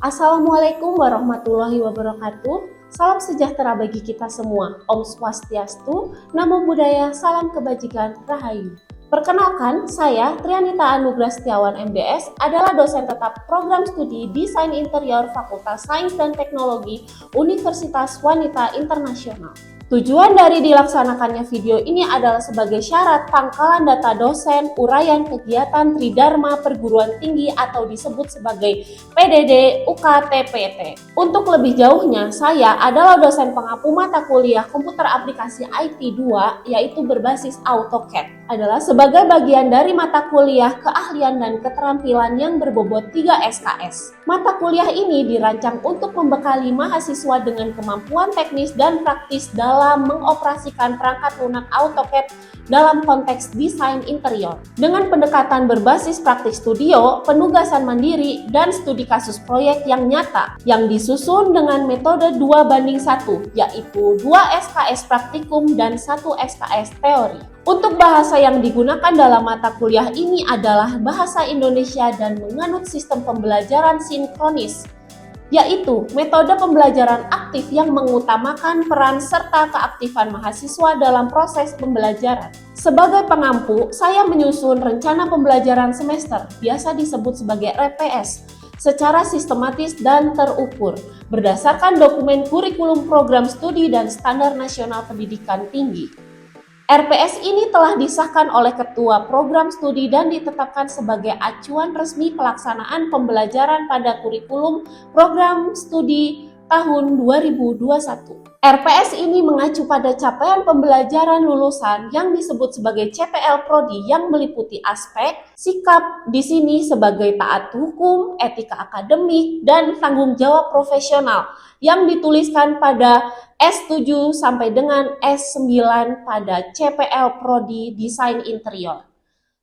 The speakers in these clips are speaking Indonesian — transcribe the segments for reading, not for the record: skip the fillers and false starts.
Assalamualaikum warahmatullahi wabarakatuh. Salam sejahtera bagi kita semua. Om Swastiastu, Namo Buddhaya, salam kebajikan, Rahayu. Perkenalkan, saya Trianita Anugrah Setiawan MBS adalah dosen tetap program studi Desain Interior Fakultas Sains dan Teknologi Universitas Wanita Internasional. Tujuan dari dilaksanakannya video ini adalah sebagai syarat pangkalan data dosen, uraian kegiatan Tridharma Perguruan Tinggi atau disebut sebagai PDD UKT-PT. Untuk lebih jauhnya, saya adalah dosen pengampu mata kuliah Komputer Aplikasi IT 2, yaitu berbasis AutoCAD. Adalah sebagai bagian dari mata kuliah keahlian dan keterampilan yang berbobot 3 SKS. Mata kuliah ini dirancang untuk membekali mahasiswa dengan kemampuan teknis dan praktis dalam mengoperasikan perangkat lunak AutoCAD dalam konteks desain interior. Dengan pendekatan berbasis praktik studio, penugasan mandiri, dan studi kasus proyek yang nyata, yang disusun dengan metode 2:1, yaitu 2 SKS praktikum dan 1 SKS teori. Untuk bahasa yang digunakan dalam mata kuliah ini adalah bahasa Indonesia dan menganut sistem pembelajaran sinkronis, yaitu metode pembelajaran aktif yang mengutamakan peran serta keaktifan mahasiswa dalam proses pembelajaran. Sebagai pengampu, saya menyusun rencana pembelajaran semester, biasa disebut sebagai RPS, secara sistematis dan terukur, berdasarkan dokumen kurikulum program studi dan standar nasional pendidikan tinggi. RPS ini telah disahkan oleh Ketua Program Studi dan ditetapkan sebagai acuan resmi pelaksanaan pembelajaran pada kurikulum program studi tahun 2021. RPS ini mengacu pada capaian pembelajaran lulusan yang disebut sebagai CPL Prodi yang meliputi aspek sikap di sini sebagai taat hukum, etika akademik, dan tanggung jawab profesional yang dituliskan pada S7 sampai dengan S9 pada CPL Prodi Desain Interior.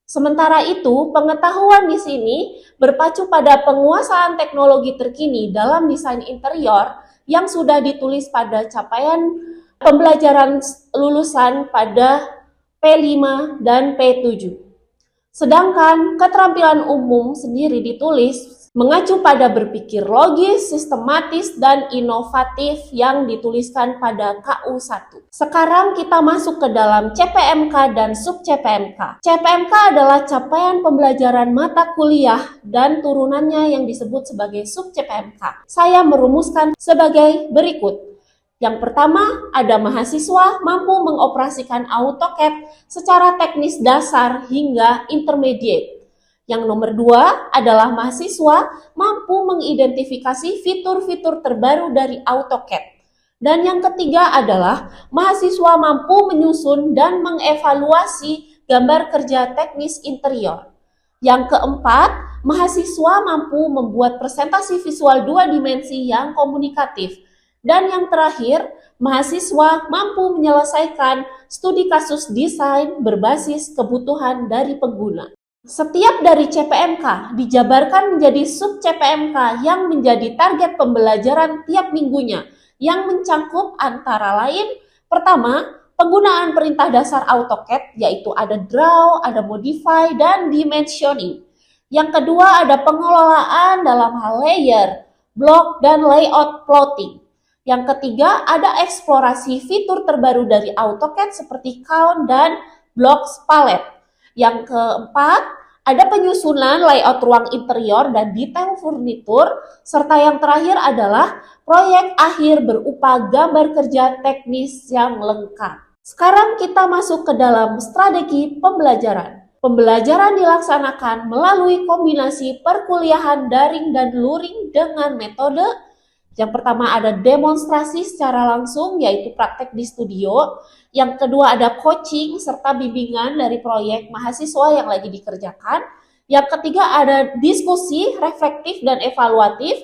Sementara itu, pengetahuan di sini berpacu pada penguasaan teknologi terkini dalam desain interior yang sudah ditulis pada capaian pembelajaran lulusan pada P5 dan P7. Sedangkan keterampilan umum sendiri ditulis mengacu pada berpikir logis, sistematis, dan inovatif yang dituliskan pada KU1. Sekarang kita masuk ke dalam CPMK dan sub-CPMK. CPMK adalah capaian pembelajaran mata kuliah dan turunannya yang disebut sebagai sub-CPMK. Saya merumuskan sebagai berikut. Yang pertama, ada mahasiswa mampu mengoperasikan AutoCAD secara teknis dasar hingga intermediate. Yang nomor 2 adalah mahasiswa mampu mengidentifikasi fitur-fitur terbaru dari AutoCAD. Dan yang ketiga adalah mahasiswa mampu menyusun dan mengevaluasi gambar kerja teknis interior. Yang keempat, mahasiswa mampu membuat presentasi visual 2 dimensi yang komunikatif. Dan yang terakhir, mahasiswa mampu menyelesaikan studi kasus desain berbasis kebutuhan dari pengguna. Setiap dari CPMK dijabarkan menjadi sub-CPMK yang menjadi target pembelajaran tiap minggunya, yang mencangkup antara lain, pertama, penggunaan perintah dasar AutoCAD, yaitu ada draw, ada modify, dan dimensioning. Yang kedua, ada pengelolaan dalam hal layer, block, dan layout plotting. Yang ketiga, ada eksplorasi fitur terbaru dari AutoCAD seperti count dan blocks palette. Yang keempat, ada penyusunan layout ruang interior dan detail furnitur, serta yang terakhir adalah proyek akhir berupa gambar kerja teknis yang lengkap. Sekarang kita masuk ke dalam strategi pembelajaran. Pembelajaran dilaksanakan melalui kombinasi perkuliahan daring dan luring dengan metode yang pertama ada demonstrasi secara langsung, yaitu praktek di studio. Yang kedua ada coaching serta bimbingan dari proyek mahasiswa yang lagi dikerjakan. Yang ketiga ada diskusi, reflektif, dan evaluatif.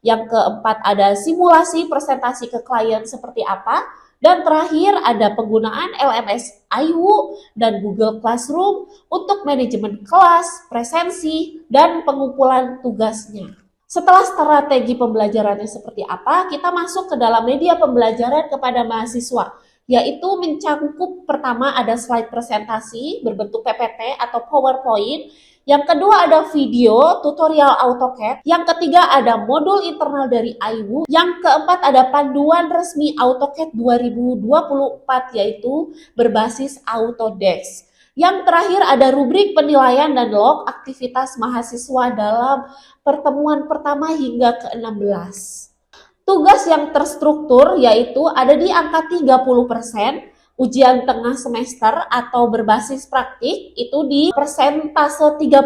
Yang keempat ada simulasi presentasi ke klien seperti apa. Dan terakhir ada penggunaan LMS IWU dan Google Classroom untuk manajemen kelas, presensi, dan pengumpulan tugasnya. Setelah strategi pembelajarannya seperti apa, kita masuk ke dalam media pembelajaran kepada mahasiswa, yaitu mencangkup pertama ada slide presentasi berbentuk PPT atau PowerPoint Yang kedua ada video tutorial AutoCAD. Yang ketiga ada modul internal dari iWoo. Yang keempat ada panduan resmi AutoCAD 2024 yaitu berbasis Autodesk. Yang terakhir ada rubrik penilaian dan log aktivitas mahasiswa dalam pertemuan pertama hingga ke-16. Tugas yang terstruktur yaitu ada di angka 30%, ujian tengah semester atau berbasis praktik itu di persentase 35,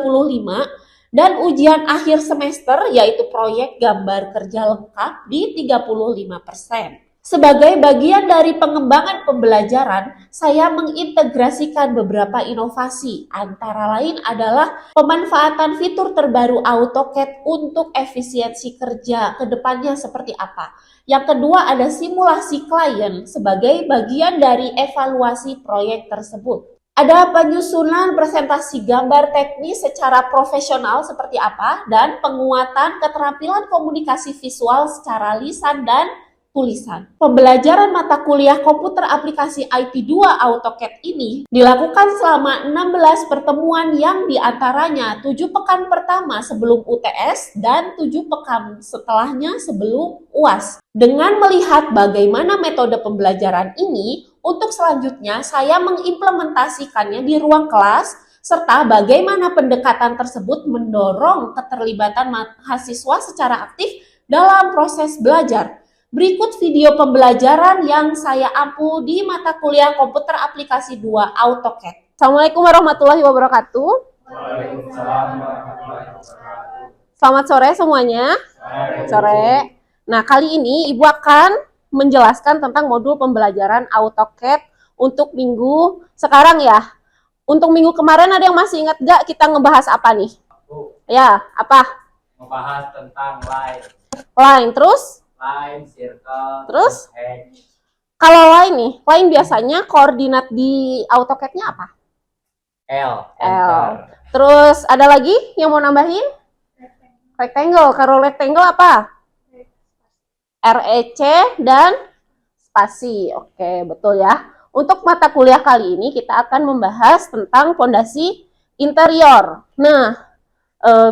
dan ujian akhir semester yaitu proyek gambar kerja lengkap di 35%. Sebagai bagian dari pengembangan pembelajaran, saya mengintegrasikan beberapa inovasi, antara lain adalah pemanfaatan fitur terbaru AutoCAD untuk efisiensi kerja ke depannya seperti apa. Yang kedua ada simulasi klien sebagai bagian dari evaluasi proyek tersebut. Ada penyusunan presentasi gambar teknis secara profesional seperti apa, dan penguatan keterampilan komunikasi visual secara lisan dan tulisan. Pembelajaran mata kuliah komputer aplikasi IT2 AutoCAD ini dilakukan selama 16 pertemuan yang diantaranya 7 pekan pertama sebelum UTS dan 7 pekan setelahnya sebelum UAS. Dengan melihat bagaimana metode pembelajaran ini, untuk selanjutnya saya mengimplementasikannya di ruang kelas serta bagaimana pendekatan tersebut mendorong keterlibatan mahasiswa secara aktif dalam proses belajar. Berikut video pembelajaran yang saya ampu di mata kuliah komputer aplikasi 2 AutoCAD. Assalamualaikum warahmatullahi wabarakatuh. Waalaikumsalam warahmatullahi wabarakatuh. Selamat sore semuanya. Sore. Nah, kali ini Ibu akan menjelaskan tentang modul pembelajaran AutoCAD untuk minggu sekarang ya. Untuk minggu kemarin ada yang masih ingat gak kita ngebahas apa nih? Ya, apa? Membahas tentang line. Line, terus? Line, circle, Terus? edge. Kalau line nih, line biasanya koordinat di AutoCAD-nya apa? L. L. Terus ada lagi yang mau nambahin? Rectangle. Kalau rectangle apa? REC dan spasi. Oke, betul ya. Untuk mata kuliah kali ini kita akan membahas tentang fondasi interior. Nah,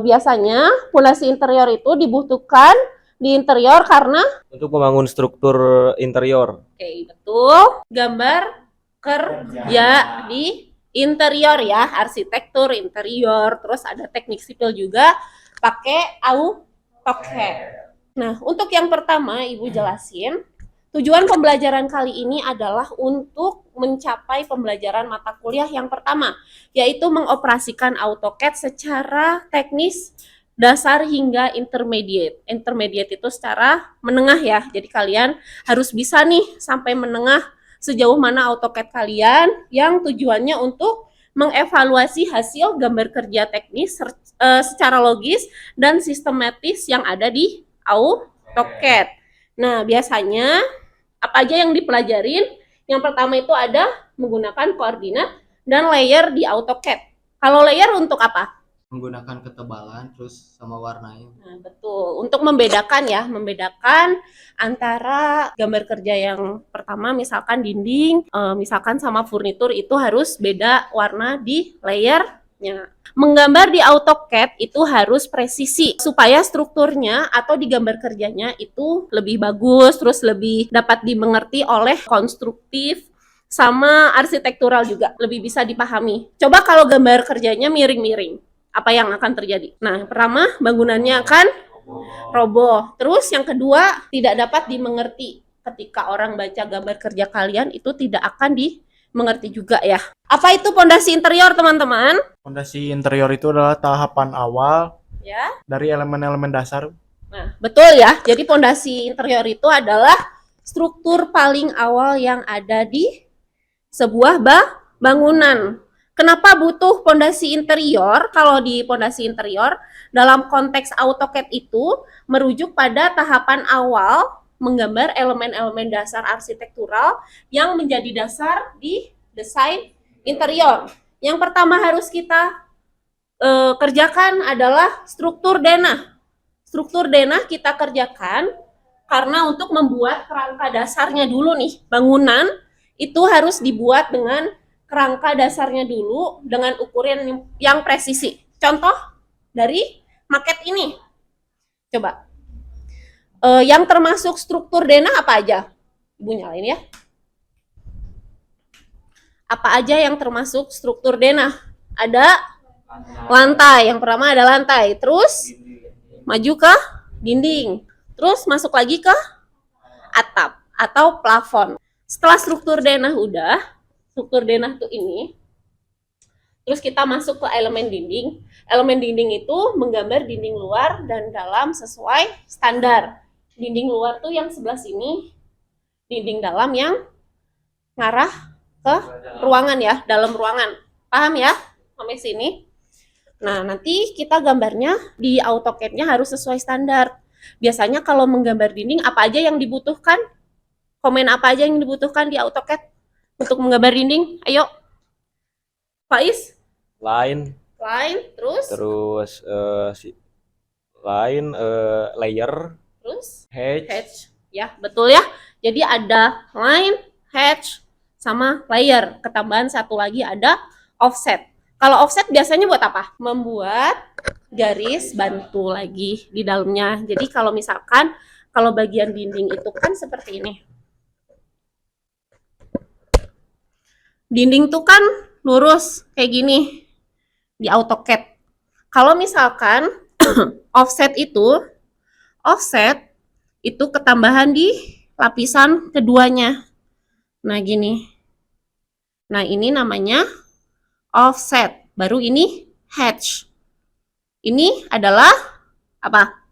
biasanya fondasi interior itu dibutuhkan di interior karena untuk membangun struktur interior. Oke, betul. Gambar kerja di interior ya, arsitektur interior, terus ada teknik sipil juga pakai AutoCAD. Nah, untuk yang pertama Ibu jelasin, tujuan pembelajaran kali ini adalah untuk mencapai pembelajaran mata kuliah yang pertama, yaitu mengoperasikan AutoCAD secara teknis dasar hingga intermediate. Intermediate itu secara menengah ya. Jadi kalian harus bisa nih sampai menengah sejauh mana AutoCAD kalian, yang tujuannya untuk mengevaluasi hasil gambar kerja teknis secara logis dan sistematis yang ada di AutoCAD. Nah, biasanya apa aja yang dipelajarin? Yang pertama itu ada menggunakan koordinat dan layer di AutoCAD. Kalau layer untuk apa? Menggunakan ketebalan terus sama warnanya. Nah, betul. Untuk membedakan ya, membedakan antara gambar kerja yang pertama misalkan dinding, misalkan sama furnitur itu harus beda warna di layernya. Menggambar di AutoCAD itu harus presisi supaya strukturnya atau di gambar kerjanya itu lebih bagus, terus lebih dapat dimengerti oleh konstruktif sama arsitektural juga, lebih bisa dipahami. Coba kalau gambar kerjanya miring-miring, apa yang akan terjadi? Nah, pertama bangunannya akan roboh. Terus yang kedua tidak dapat dimengerti. Ketika orang baca gambar kerja kalian itu tidak akan dimengerti juga ya. Apa itu pondasi interior, teman-teman? Fondasi interior itu adalah tahapan awal Ya. dari elemen-elemen dasar. Nah, betul ya. Jadi pondasi interior itu adalah struktur paling awal yang ada di sebuah bangunan. Kenapa butuh pondasi interior? Kalau di pondasi interior, dalam konteks AutoCAD itu merujuk pada tahapan awal menggambar elemen-elemen dasar arsitektural yang menjadi dasar di desain interior. Yang pertama harus kita kerjakan adalah struktur denah. Struktur denah kita kerjakan karena untuk membuat kerangka dasarnya dulu nih, bangunan itu harus dibuat dengan kerangka dasarnya dulu dengan ukuran yang presisi. contoh dari maket ini. Coba. Yang termasuk struktur denah apa aja? Ibu nyalain ya. Apa aja yang termasuk struktur denah? Ada lantai. Yang pertama ada lantai. Terus maju ke dinding. Terus masuk lagi ke atap atau plafon. Setelah struktur denah udah, struktur denah tuh ini. Terus kita masuk ke elemen dinding. Elemen dinding itu menggambar dinding luar dan dalam sesuai standar. Dinding luar tuh yang sebelah sini, dinding dalam yang ngarah ke ruangan ya, dalam ruangan. Paham ya? Sampai sini. Nah, nanti kita gambarnya di AutoCAD-nya harus sesuai standar. Biasanya kalau menggambar dinding, apa aja yang dibutuhkan? Komen apa aja yang dibutuhkan di AutoCAD untuk menggambar dinding? Ayo. Faiz? Line, Terus? terus layer, Terus? hedge, Hatch. Ya, betul ya. Jadi ada line, hatch, sama layer. Ketambahan satu lagi ada offset. Kalau offset biasanya buat apa? Membuat garis bantu lagi di dalamnya. Jadi kalau misalkan kalau bagian dinding itu kan seperti ini. Dinding tuh kan lurus kayak gini di AutoCAD. Kalau misalkan offset itu ketambahan di lapisan keduanya. Nah, gini. Nah, ini namanya offset. Baru ini hatch. Ini adalah apa?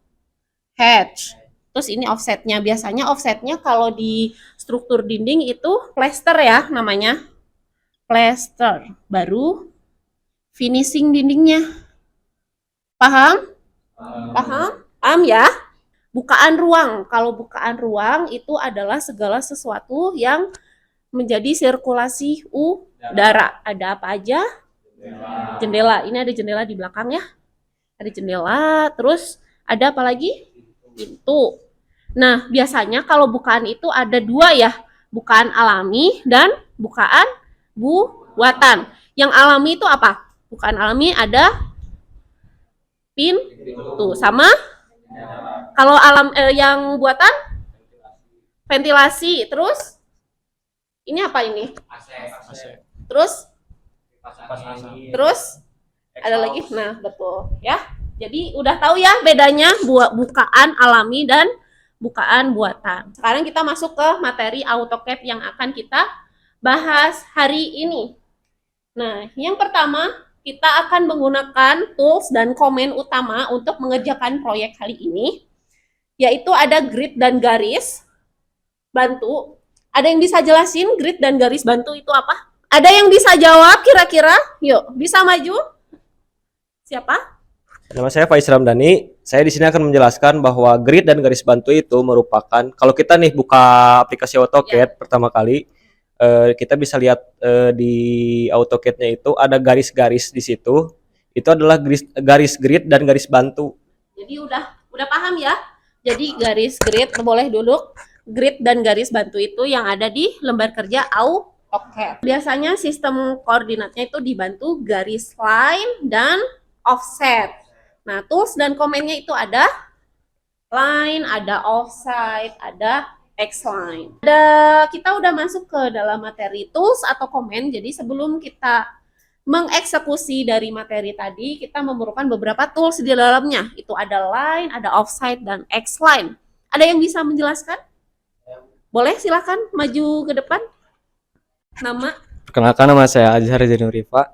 Hatch. Terus ini offsetnya. Biasanya offsetnya kalau di struktur dinding itu plaster ya namanya. Plaster. Baru finishing dindingnya. Paham? Paham ya? Bukaan ruang. Kalau bukaan ruang itu adalah segala sesuatu yang menjadi sirkulasi udara. Ada apa aja? Jendela. Ini ada jendela di belakang ya. Ada jendela, terus ada apa lagi? Pintu. Nah, biasanya kalau bukaan itu ada dua ya. Bukaan alami dan bukaan buatan. Yang alami itu apa? Bukaan alami ada pintu sama kalau yang buatan ventilasi. Terus ini apa ini? Terus ada lagi. Nah, betul ya. Jadi udah tahu ya bedanya bukaan alami dan bukaan buatan. Sekarang kita masuk ke materi AutoCAD yang akan kita bahas hari ini. Nah, yang pertama kita akan menggunakan tools dan komen utama untuk mengerjakan proyek kali ini, yaitu ada grid dan garis bantu. Ada yang bisa jelasin grid dan garis bantu itu apa? Ada yang bisa jawab kira-kira? Yuk, bisa maju? Siapa? Nama saya Faiz Ramdhani. Saya di sini akan menjelaskan bahwa grid dan garis bantu itu merupakan, kalau kita nih buka aplikasi AutoCAD pertama kali, kita bisa lihat di AutoCAD-nya itu ada garis-garis di situ. Itu adalah garis grid dan garis bantu. Jadi udah paham ya? Jadi garis grid, boleh duduk. Grid dan garis bantu itu yang ada di lembar kerja AutoCAD. Biasanya sistem koordinatnya itu dibantu garis line dan offset. Nah, tools dan komennya itu ada line, ada offset, ada X-line. Kita udah masuk ke dalam materi tools atau komen. Jadi sebelum kita mengeksekusi dari materi tadi, kita memerlukan beberapa tools di dalamnya. Itu ada line, ada offset, dan X-line. Ada yang bisa menjelaskan? Boleh, silakan maju ke depan. Nama? Perkenalkan, nama saya Azhar Janurifa.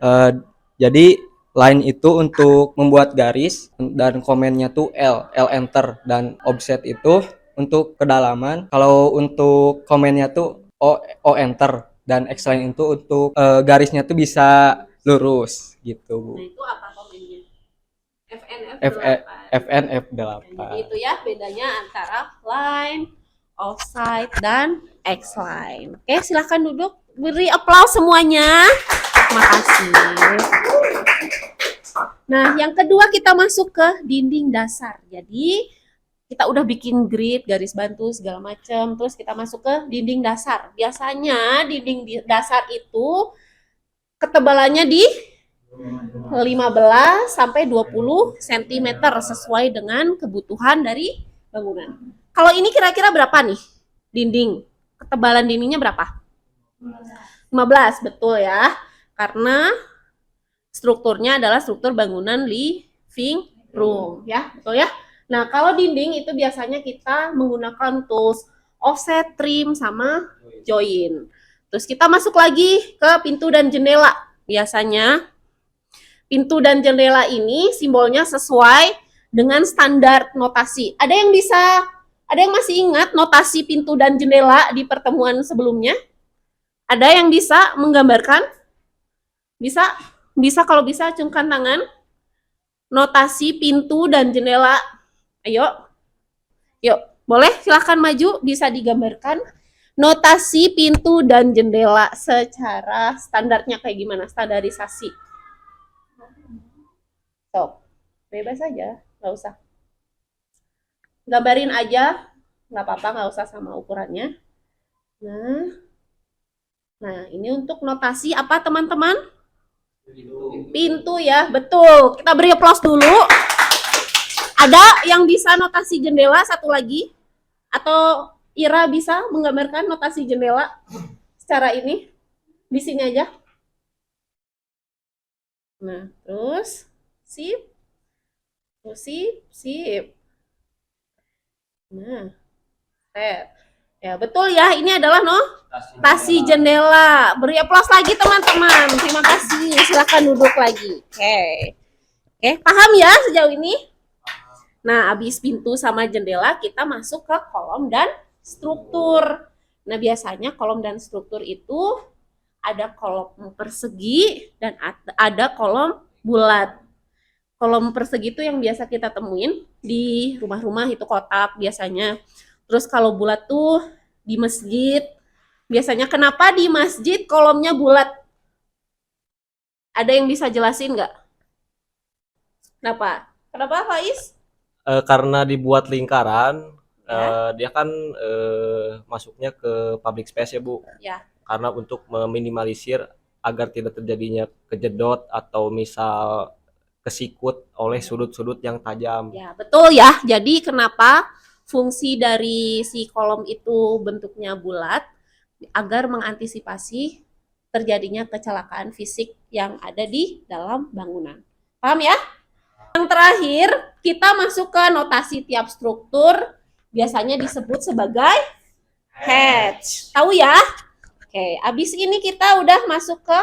Jadi line itu untuk membuat garis dan komennya tuh L enter, dan offset itu untuk kedalaman. Kalau untuk komennya tuh O enter, dan X line itu untuk garisnya tuh bisa lurus gitu, Bu. Nah, itu apa komennya? FNF8. Jadi itu ya bedanya antara line, offset, dan X line. Oke, silahkan duduk. Beri aplaus semuanya. Makasih. Nah, yang kedua kita masuk ke dinding dasar. Jadi kita udah bikin grid, garis bantu, segala macam. Terus kita masuk ke dinding dasar. Biasanya dinding dasar itu ketebalannya di 15 sampai 20 cm sesuai dengan kebutuhan dari bangunan. Kalau ini kira-kira berapa nih? Dinding. Ketebalan dindingnya berapa? 15, betul ya. Karena strukturnya adalah struktur bangunan living room ya, betul ya. Nah, kalau dinding itu biasanya kita menggunakan tools offset, trim, sama join. Terus kita masuk lagi ke pintu dan jendela. Biasanya pintu dan jendela ini simbolnya sesuai dengan standar notasi. Ada yang masih ingat notasi pintu dan jendela di pertemuan sebelumnya? Ada yang bisa menggambarkan? Bisa? Bisa, kalau bisa acungkan tangan. Notasi pintu dan jendela. Ayo. Yuk, boleh silahkan maju, bisa digambarkan. Notasi pintu dan jendela secara standarnya kayak gimana? Standarisasi. So, bebas aja, nggak usah. Gambarin aja, nggak apa-apa, nggak usah sama ukurannya. Nah, ini untuk notasi apa teman-teman? Pintu ya, betul. Kita beri aplaus dulu. Ada yang bisa notasi jendela satu lagi? Atau Ira bisa menggambarkan notasi jendela secara ini? Di sini aja. Nah, terus sip. Terus sip. Nah, ya betul ya, ini adalah notasi jendela. Beri aplaus lagi teman-teman. Terima kasih. Silakan duduk lagi. Oke, paham ya sejauh ini? Nah, habis pintu sama jendela, kita masuk ke kolom dan struktur. Nah, biasanya kolom dan struktur itu ada kolom persegi dan ada kolom bulat. Kolom persegi itu yang biasa kita temuin di rumah-rumah, itu kotak biasanya. Terus kalau bulat tuh di masjid. Biasanya kenapa di masjid kolomnya bulat? Ada yang bisa jelasin nggak? Kenapa? Kenapa, Faiz? Karena dibuat lingkaran, Ya. dia kan masuknya ke public space ya Bu. Ya. Karena untuk meminimalisir agar tidak terjadinya kejedot atau misal kesikut oleh sudut-sudut yang tajam. Ya, betul ya. Jadi kenapa fungsi dari si kolom itu bentuknya bulat? Agar mengantisipasi terjadinya kecelakaan fisik yang ada di dalam bangunan. Paham ya? Yang terakhir, kita masuk ke notasi tiap struktur, biasanya disebut sebagai hatch. Tahu ya? Oke, abis ini kita udah masuk ke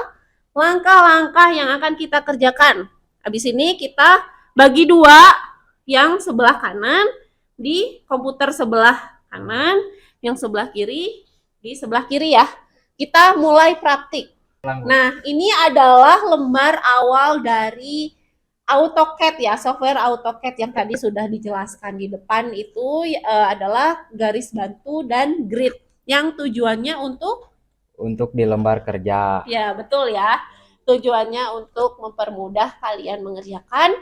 langkah-langkah yang akan kita kerjakan. Abis ini kita bagi dua, yang sebelah kanan di komputer sebelah kanan, yang sebelah kiri di sebelah kiri ya. Kita mulai praktik. Nah, ini adalah lembar awal dari AutoCAD ya, software AutoCAD yang tadi sudah dijelaskan di depan itu adalah garis bantu dan grid yang tujuannya untuk di lembar kerja. ya, betul ya. Tujuannya untuk mempermudah kalian mengerjakan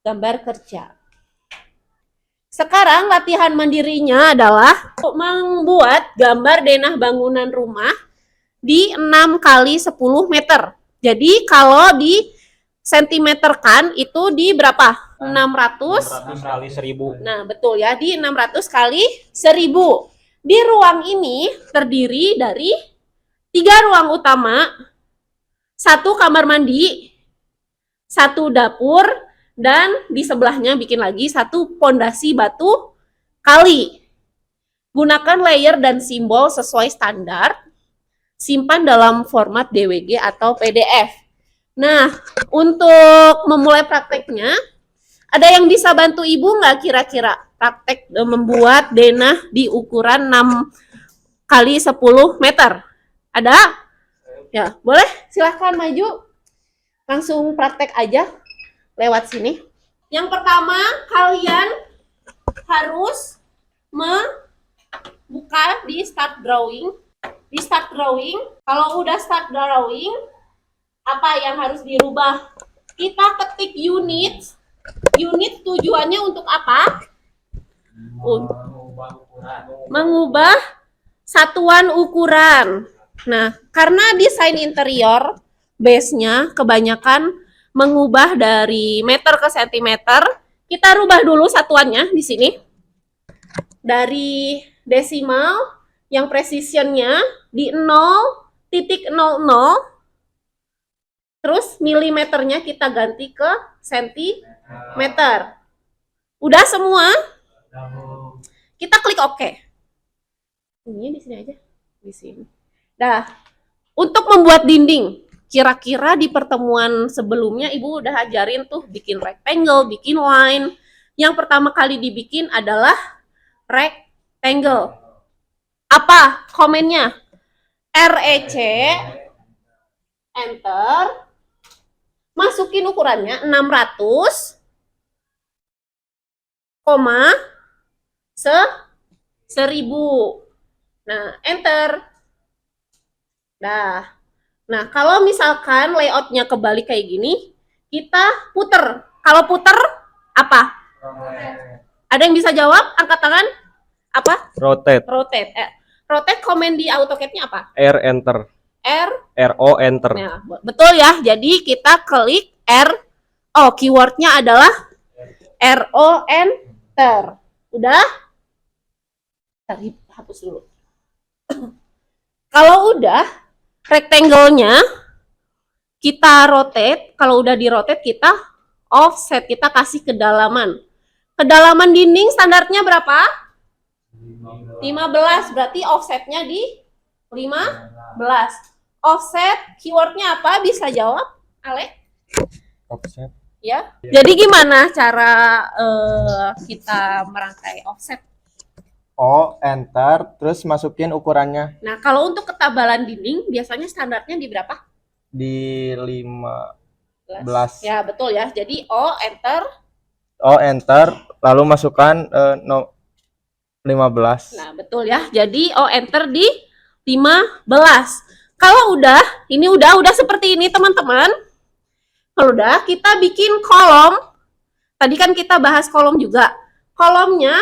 gambar kerja. Sekarang latihan mandirinya adalah membuat gambar denah bangunan rumah di 6 kali 10 meter. Jadi kalau di sentimeterkan itu di berapa? 600 kali 1000. Nah, betul ya, di 600 kali 1000. Di ruang ini terdiri dari 3 ruang utama, 1 kamar mandi, 1 dapur, dan di sebelahnya bikin lagi 1 pondasi batu kali. Gunakan layer dan simbol sesuai standar. Simpan dalam format DWG atau PDF. Nah, untuk memulai prakteknya, ada yang bisa bantu Ibu nggak kira-kira praktek membuat denah di ukuran 6 kali 10 meter? Ada? Ya, boleh silahkan maju. Langsung praktek aja lewat sini. Yang pertama, kalian harus membuka di start drawing. Di start drawing, kalau udah start drawing, apa yang harus dirubah? Kita ketik unit. Unit tujuannya untuk apa? Mengubah satuan ukuran. Nah, karena desain interior base-nya kebanyakan mengubah dari meter ke sentimeter. Kita rubah dulu satuannya di sini. Dari desimal yang precision-nya di 0,00, terus milimeternya kita ganti ke sentimeter. Udah semua? Kita klik OK. Ini di sini aja. Di sini. Nah, untuk membuat dinding, kira-kira di pertemuan sebelumnya Ibu udah ajarin tuh bikin rectangle, bikin line. Yang pertama kali dibikin adalah rectangle. Apa komennya? REC, enter, masukin ukurannya 600, 1000. Nah, enter. Nah, kalau misalkan layoutnya kebalik kayak gini, kita puter. Kalau puter, apa? Ada yang bisa jawab? Angkat tangan. Apa? Rotate. Rotate. Rotate komen di AutoCAD-nya apa? R enter. R. RO enter. Nah, betul ya. Jadi kita klik R. Oh, keywordnya adalah RO enter. Udah? Tadi hapus dulu. Kalau udah, rectangle-nya kita rotate. Kalau udah di rotate, kita offset. Kita kasih kedalaman. Kedalaman dinding standarnya berapa? 15, berarti offsetnya di 15. Offset, keywordnya apa? Bisa jawab, Ale? Offset. Ya. Jadi gimana cara kita merangkai offset? O, enter, terus masukin ukurannya Nah, kalau untuk ketebalan dinding, biasanya standarnya di berapa? di 15. Ya, betul ya. Jadi O, enter. O, enter, lalu masukkan 15. Nah, betul ya. Jadi O, enter di 15. Kalau udah, ini udah seperti ini teman-teman. Kalau udah, kita bikin kolom. Tadi kan kita bahas kolom juga. Kolomnya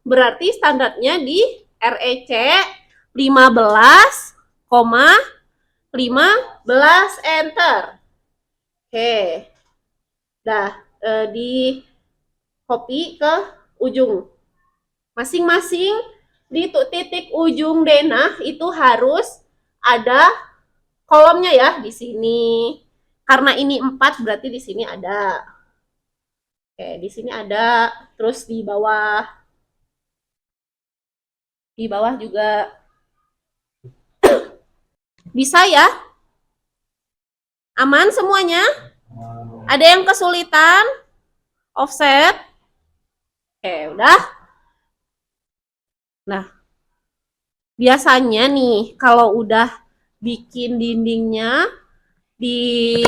berarti standarnya di REC 15,15 enter. Oke. Dah, di copy ke ujung. Masing-masing di titik ujung denah itu harus ada kolomnya ya di sini. Karena ini 4 berarti di sini ada. Oke, di sini ada, terus di bawah. Di bawah juga bisa ya? Aman semuanya? Ada yang kesulitan? Offset? Oke, udah. Nah, biasanya nih kalau udah bikin dindingnya, di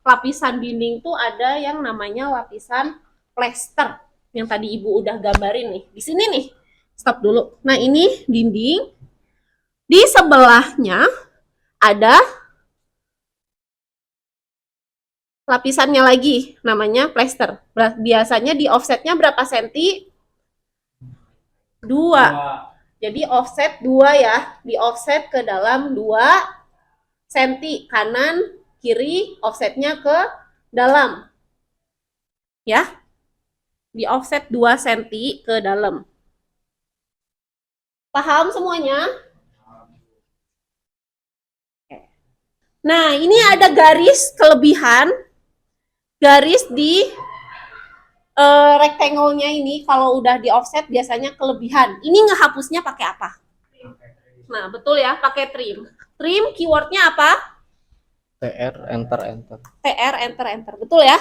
lapisan dinding tuh ada yang namanya lapisan plester. Yang tadi Ibu udah gambarin nih. Di sini nih. Stop dulu. Nah, ini dinding. Di sebelahnya ada lapisannya lagi, namanya plester. Biasanya di offsetnya berapa senti? 2. Jadi offset 2 ya. Di offset ke dalam 2 senti. Kanan, kiri, offsetnya ke dalam. Ya. Di offset 2 senti ke dalam. Paham semuanya? Nah, ini ada garis kelebihan. Garis di rectangle-nya ini kalau udah di offset biasanya kelebihan. Ini ngehapusnya pakai apa? Nah, betul ya, pakai trim. Trim keywordnya apa? TR enter enter. TR enter enter. Betul ya?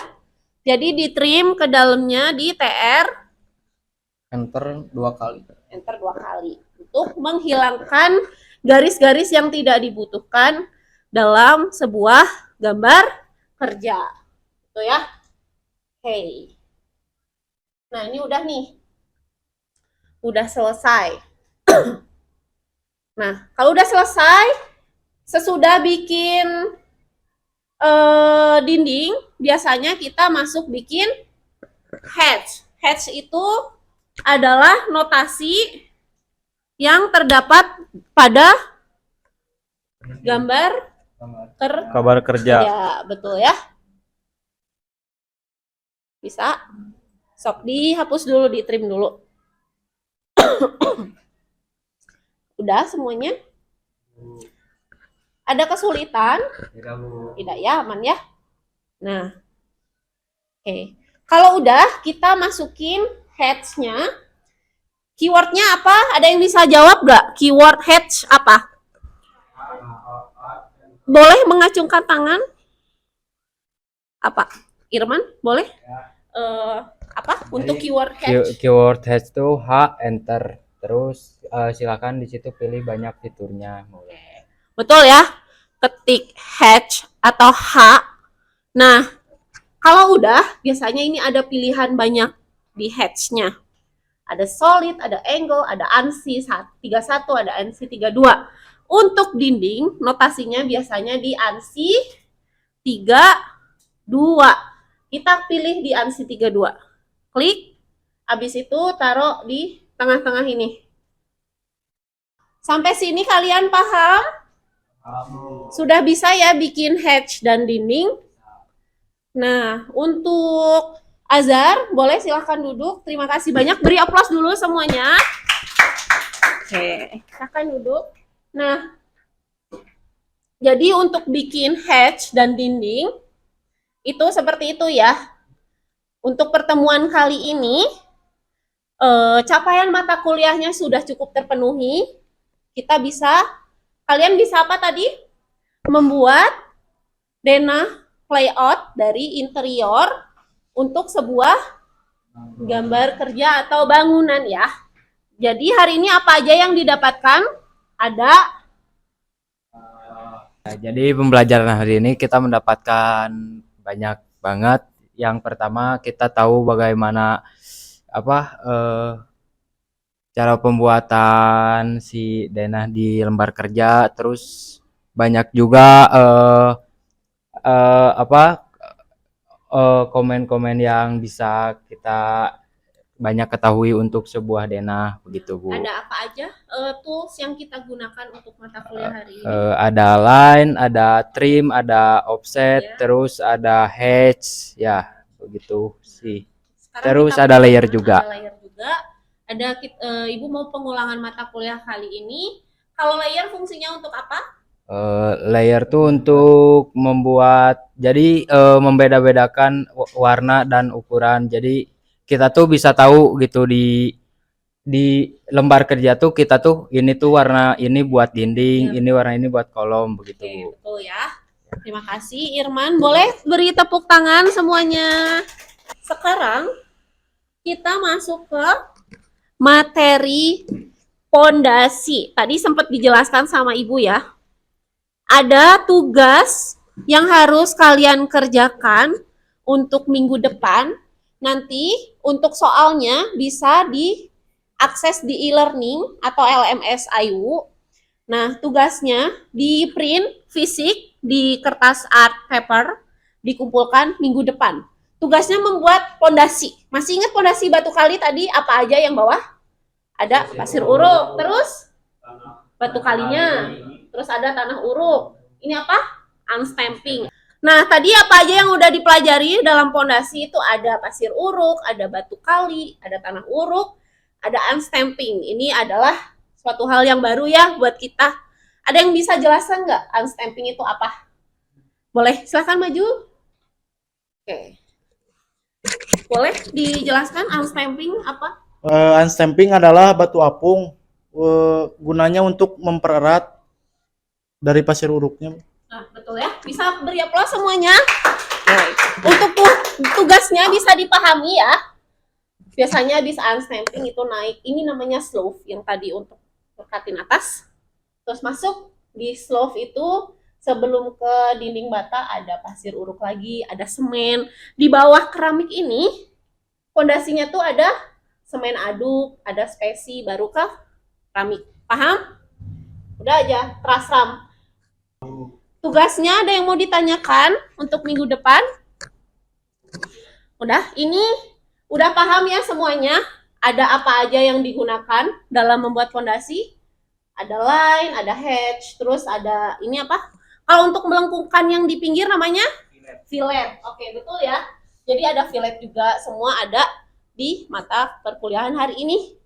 Jadi di trim ke dalamnya di TR Enter 2 kali. enter 2 kali untuk menghilangkan garis-garis yang tidak dibutuhkan dalam sebuah gambar kerja. Gitu ya. Oke. Nah, ini udah nih. Udah selesai. Nah, kalau udah selesai, sesudah bikin dinding, biasanya kita masuk bikin hatch. Hatch itu adalah notasi yang terdapat pada gambar Kabar kerja. Ya, betul ya. Bisa. Sok dihapus dulu, di trim dulu. Udah semuanya? Ada kesulitan? Tidak ya, aman ya? Nah, oke. Kalau udah, kita masukin heads-nya. Keywordnya apa? Ada yang bisa jawab nggak? Keyword heads apa? Boleh mengacungkan tangan? Apa? Irman, boleh? Apa? Untuk keyword heads? Keyword hash itu H enter. Terus silakan di situ pilih banyak fiturnya. Betul ya? Ketik hatch atau H. Nah, kalau udah, biasanya ini ada pilihan banyak di hatch-nya. Ada solid, ada angle, ada ANSI 31, ada ANSI 32. Untuk dinding, notasinya biasanya di ANSI 32. Kita pilih di ANSI 32. Klik, habis itu taruh di tengah-tengah ini. Sampai sini kalian paham? Sudah bisa ya bikin hatch dan dinding? Nah, untuk Azhar, boleh silahkan duduk. Terima kasih banyak. Beri aplaus dulu semuanya. Oke, silahkan duduk. Nah, jadi untuk bikin hatch dan dinding, itu seperti itu ya. Untuk pertemuan kali ini, capaian mata kuliahnya sudah cukup terpenuhi. Kalian bisa apa tadi? Membuat denah layout dari interior untuk sebuah gambar kerja atau bangunan ya. Jadi hari ini apa aja yang didapatkan? Ada. Nah, jadi pembelajaran hari ini kita mendapatkan banyak banget. Yang pertama kita tahu bagaimana cara pembuatan si denah di lembar kerja. Terus banyak juga komen-komen yang bisa kita banyak ketahui untuk sebuah denah begitu Bu. Ada apa aja tools yang kita gunakan untuk mata kuliah hari ini? Ada line, ada trim, ada offset, Ya. terus ada hatch, ya begitu sih. Sekarang Terus kita ada mulai. layer juga. Ada layer juga. Ibu mau pengulangan mata kuliah kali ini. Kalau layer fungsinya untuk apa? Layer tuh untuk membuat, jadi membeda-bedakan warna dan ukuran. Jadi kita tuh bisa tahu gitu di lembar kerja tuh kita tuh ini tuh warna ini buat dinding, Ya. ini warna ini buat kolom begitu Oke, Bu. betul ya. Terima kasih Irman. Boleh beri tepuk tangan semuanya. Sekarang kita masuk ke materi pondasi. Tadi sempat dijelaskan sama Ibu ya. Ada tugas yang harus kalian kerjakan untuk minggu depan. Nanti untuk soalnya bisa diakses di e-learning atau LMS IU. Nah, tugasnya di print fisik di kertas art paper, dikumpulkan minggu depan. Tugasnya membuat pondasi. Masih ingat pondasi batu kali tadi apa aja yang bawah? Ada pasir uruk, terus batu kalinya, terus ada tanah uruk. Ini apa? Unstamping. Nah, tadi apa aja yang udah dipelajari dalam pondasi itu? Ada pasir uruk, ada batu kali, ada tanah uruk, ada unstamping. Ini adalah suatu hal yang baru ya buat kita. Ada yang bisa jelaskan nggak unstamping itu apa? Boleh, silahkan maju. Oke. Boleh dijelaskan unstamping apa? Unstamping adalah batu apung, gunanya untuk mempererat dari pasir uruknya. Nah, betul ya. Bisa beri aplaus semuanya. Untuk tugasnya bisa dipahami ya. Biasanya di unstamping itu naik. Ini namanya slope yang tadi untuk berkatin atas. Terus masuk di slope itu sebelum ke dinding bata ada pasir uruk lagi, ada semen. Di bawah keramik ini pondasinya tuh ada semen aduk, ada spesi, baru ke keramik. Paham? Udah aja, terasram. Tugasnya ada yang mau ditanyakan untuk minggu depan? Udah, ini udah paham ya semuanya? Ada apa aja yang digunakan dalam membuat fondasi? Ada line, ada hatch, terus ada ini apa? Kalau untuk melengkungkan yang di pinggir namanya fillet. Oke, betul ya. Jadi ada fillet juga, semua ada di mata perkuliahan hari ini.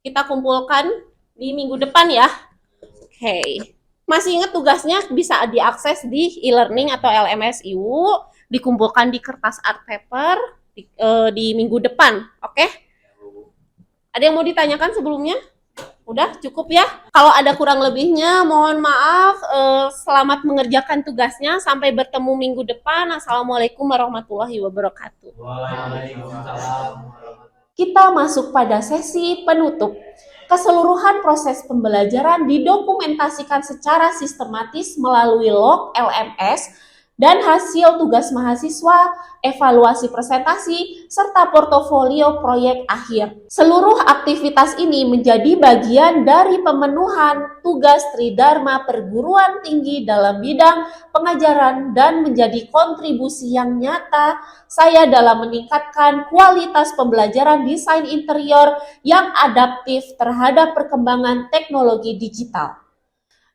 Kita kumpulkan di minggu depan ya. Oke. Masih ingat tugasnya bisa diakses di e-learning atau LMS-IU, dikumpulkan di kertas art paper di minggu depan. Oke? Ada yang mau ditanyakan sebelumnya? Udah cukup ya. Kalau ada kurang lebihnya mohon maaf. Selamat mengerjakan tugasnya. Sampai bertemu minggu depan. Assalamualaikum warahmatullahi wabarakatuh. Waalaikumsalam. Kita masuk pada sesi penutup. Keseluruhan proses pembelajaran didokumentasikan secara sistematis melalui log LMS dan hasil tugas mahasiswa, evaluasi presentasi, serta portofolio proyek akhir. Seluruh aktivitas ini menjadi bagian dari pemenuhan tugas Tridharma perguruan tinggi dalam bidang pengajaran dan menjadi kontribusi yang nyata saya dalam meningkatkan kualitas pembelajaran desain interior yang adaptif terhadap perkembangan teknologi digital.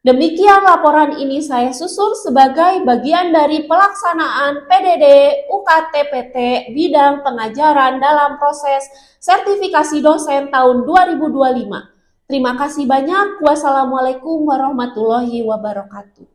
Demikian laporan ini saya susun sebagai bagian dari pelaksanaan PDD UKT-PT bidang pengajaran dalam proses sertifikasi dosen tahun 2025. Terima kasih banyak. Wassalamualaikum warahmatullahi wabarakatuh.